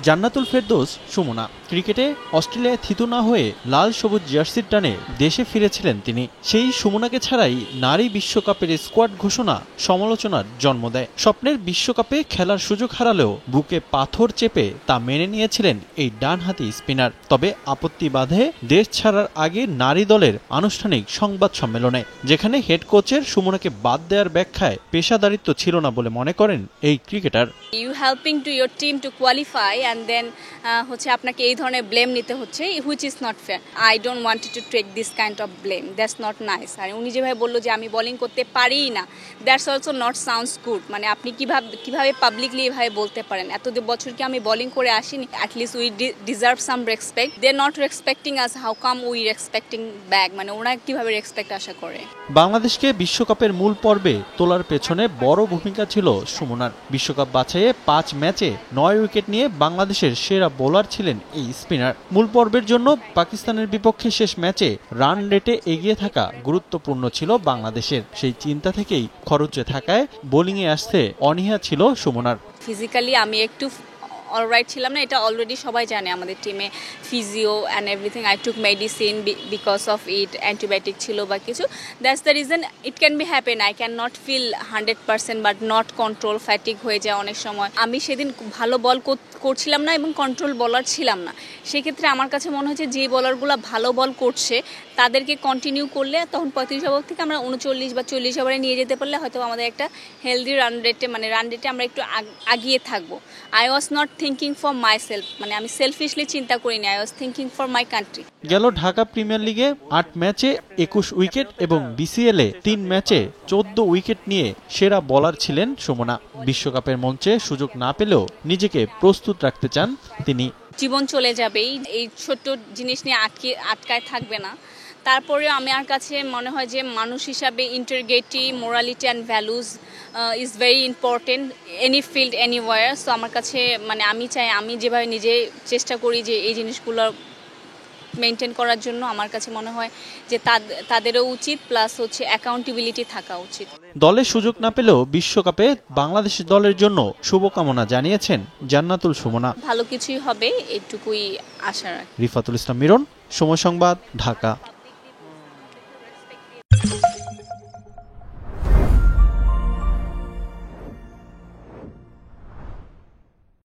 জান্নাতুল ফেরদৌস সুমনা ক্রিকেটে অস্ট্রেলিয়ায় থিতু না হয়ে লাল সবুজ জার্সির টানে দেশে ফিরেছিলেন তিনি। সেই সুমনাকে ছাড়াই নারী বিশ্বকাপের স্কোয়াড ঘোষণা সমালোচনার জন্ম দেয়। স্বপ্নের বিশ্বকাপে খেলার সুযোগ হারালেও বুকে পাথর চেপে তা মেনে নিয়েছিলেন এই ডানহাতি স্পিনার। তবে আপত্তি বাধে দেশ ছাড়ার আগে নারী দলের আনুষ্ঠানিক সংবাদ সম্মেলনে, যেখানে হেড কোচের সুমনাকে বাদ দেওয়ার ব্যাখ্যায় পেশাদারিত্ব ছিল না বলে মনে করেন এই cricketer. You helping to your team to qualify and then হচ্ছে আপনাকে এই ধরনের ব্লেম নিতে হচ্ছে, which is not fair. I don't want to take this kind of blame. That's not nice. আর উনি যেভাবে বললো যে আমি বোলিং করতে পারিই না, that's also not sounds good. মানে আপনি কিভাবে পাবলিকলি এভাবে বলতে পারেন? এত বছর কি আমি বোলিং করে আসিনি? At least we deserve some respect. They're not respecting us. How come we expecting back? মানে ওরা কিভাবে রেসপেক্ট আশা করে? বাংলাদেশকে বিশ্বকাপের মূল পর্বে তোলার পেছনে বড় ভূমিকা ছিল সুমনার। বিশ্বকাপ বাছাইয়ে 5 ম্যাচে 9 উইকেট নিয়ে বাংলাদেশের সেরা বোলার ছিলেন এই স্পিনার। মূল পর্বের জন্য পাকিস্তানের বিপক্ষে শেষ ম্যাচে রান রেটে এগিয়ে থাকা গুরুত্বপূর্ণ ছিল বাংলাদেশের। সেই চিন্তা থেকেই খরচে থাকায় বোলিংয়ে আসতে অনীহা ছিল সুমনার। ফিজিক্যালি আমি একটু অলরাইট ছিলাম না, এটা অলরেডি সবাই জানে আমাদের টিমে। Physio and everything, I took medicine because of it, antibiotic ছিল বা কিছু। That's the reason it can be happen. I can not feel 100% but not control, fatigue হয়ে যায় অনেক সময়। আমি সেদিন ভালো বল করছিলাম না এবং কন্ট্রোল বলার ছিলাম না। সেক্ষেত্রে আমার কাছে মনে হচ্ছে যে বলারগুলো ভালো বল করছে তাদেরকে কন্টিনিউ করলে তখন 35 ওভার থেকে আমরা 39 বা 40 ওভারে নিয়ে যেতে পারলে হয়তো আমাদের একটা হেলদি রান রেটে আমরা একটু আগিয়ে থাকবো। I was not thinking for my self, মানে আমি সেলফিশলি চিন্তা করিনি। I was thinking for my country. গেল ঢাকা প্রিমিয়ার লিগে 8 ম্যাচে 21 উইকেট এবং বিসিএলে 3 ম্যাচে 14 উইকেট নিয়ে সেরা বোলার ছিলেন সুমনা। বিশ্বকাপের মঞ্চে সুযোগ না পেলেও নিজেকে প্রস্তুত রাখতে চান তিনি। জীবন চলে যাবে, এই ছোট্ট জিনিস নিয়ে আটকায় থাকবে না। তারপরেও আমার কাছে মনে হয় যে মানুষ হিসাবে integrity, morality and values is very important any field anywhere. So আমার কাছে মানে আমি যেভাবে নিজে চেষ্টা করি যে এই জিনিসগুলো মেনটেন করার জন্য, আমার কাছে মনে হয় যে তাদেরও উচিত, প্লাস হচ্ছে অ্যাকাউন্টেবিলিটি থাকা উচিত। দলে সুযোগ না পেলেও বিশ্বকাপে বাংলাদেশ দলের জন্য শুভকামনা জানিয়েছেন জান্নাতুল সুমনা। ভালো কিছুই হবে, এইটুকুই আশা রাখি। রিফাতুল ইসলাম মিরন, সময় সংবাদ, ঢাকা।